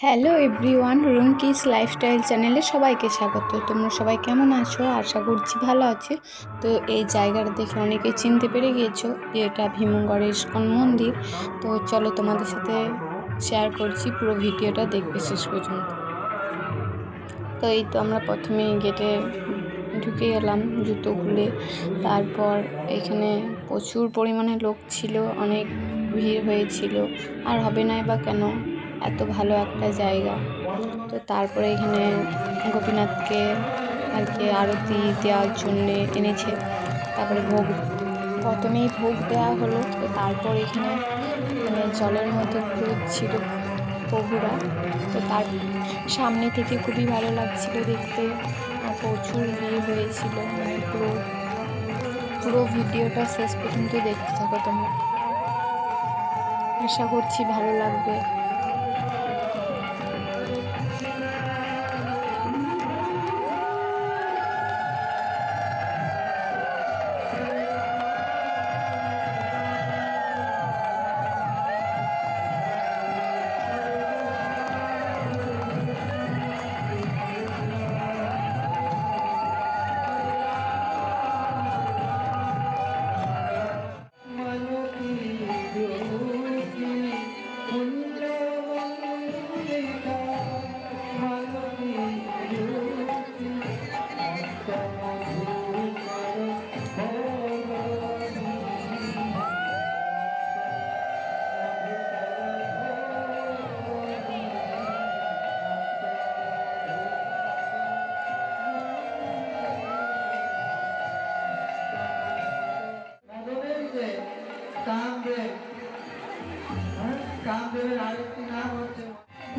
Hello everyone, রুমকিস lifestyle চ্যানেলে সবাইকে স্বাগত। তোমরা সবাই কেমন আছো? আশা করছি ভালো আছে। তো এই জায়গাটা দেখে অনেকেই চিনতে পেরে গিয়েছো যে এটা ভীমগড়ের ইস্কন মন্দির। তো চলো তোমাদের সাথে শেয়ার করছি, পুরো ভিডিওটা দেখবে শেষ পর্যন্ত। তো এই তো আমরা প্রথমেই গেটে ঢুকে গেলাম জুতো খুলে। তারপর এখানে প্রচুর পরিমাণে লোক ছিল, অনেক ভিড় হয়েছিল। আর হবে নাই বা কেন, এত ভালো একটা জায়গা। তো তারপরে এখানে গোপীনাথকে আর কি আরতি দেওয়ার জন্যে এনেছে। তারপরে প্রথমেই ভোগ দেওয়া হলো। তো তারপর এখানে মানে জলের মধ্যে ঘুরোচ্ছিল প্রভুরা। তো তার সামনে থেকে খুবই ভালো লাগছিল দেখতে, আর প্রচুর ভিড় হয়েছিল। মানে পুরো পুরো ভিডিওটা শেষ পর্যন্ত দেখতে থাকো তোমরা, আশা করছি ভালো লাগবে।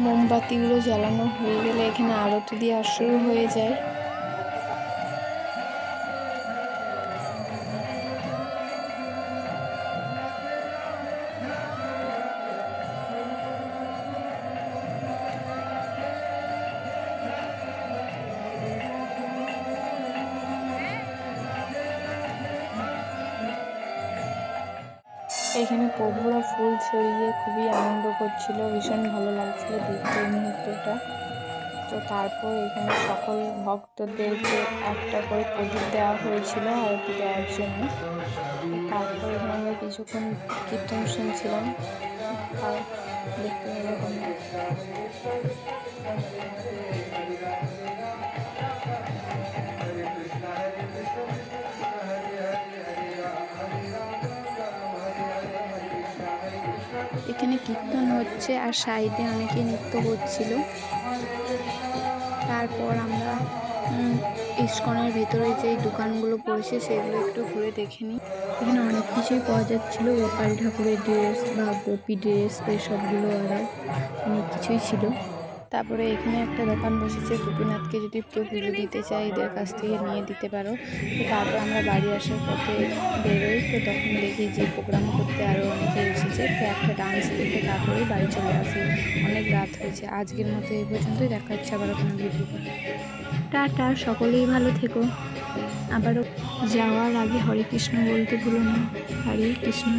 মোমবাতিগুলো জ্বালানো হয়ে গেলে এখানে আরতি দেওয়া শুরু হয়ে যায়। এখানে প্রভুরা ফুল ছড়িয়ে খুবই আনন্দ করছিল, ভীষণ ভালো লাগছিল দেখতে এই মুহূর্তটা। তো তারপর এখানে সকল ভক্তদেরকে একটা করে প্রদীপ দেওয়া হয়েছিল আরতি দেওয়ার জন্য। তারপর এখানে আমরা কিছুক্ষণ কীর্তন শুনছিলাম, তাও দেখতে হবে তোমরা। এখানে কীর্তন হচ্ছে আর সাইডে অনেকে নৃত্য করছিল। তারপর আমরা ইস্কনের ভেতরে যেই দোকানগুলো পড়েছে সেগুলো একটু ঘুরে দেখে নিই। এখানে অনেক কিছুই পাওয়া যাচ্ছিল, গোপাল ঠাকুরের ড্রেস বা গোপী ড্রেস, এইসবগুলো আরও অনেক কিছুই ছিল। তারপরে এখানে একটা দোকান বসেছে, গোপীনাথকে যদি কেউ পুজো দিতে চায় এদের কাছ থেকে নিয়ে দিতে পারো। তো তারপর আমরা বাড়ি আসার পথে বেরোই, তো তখন দেখি যে প্রোগ্রাম করতে আরও অনেকে এসেছে। তো একটা ডান্স দেখে তারপরেই বাড়ি চলে আসি, অনেক রাত হয়েছে। আজকের মতো এই পর্যন্তই, দেখা হচ্ছে আবার কোনো ভিডিওতে। টাটা, সকলেই ভালো থেকো। আবারও যাওয়ার আগে হরে কৃষ্ণ বলতে ভুলো না। হরে কৃষ্ণ।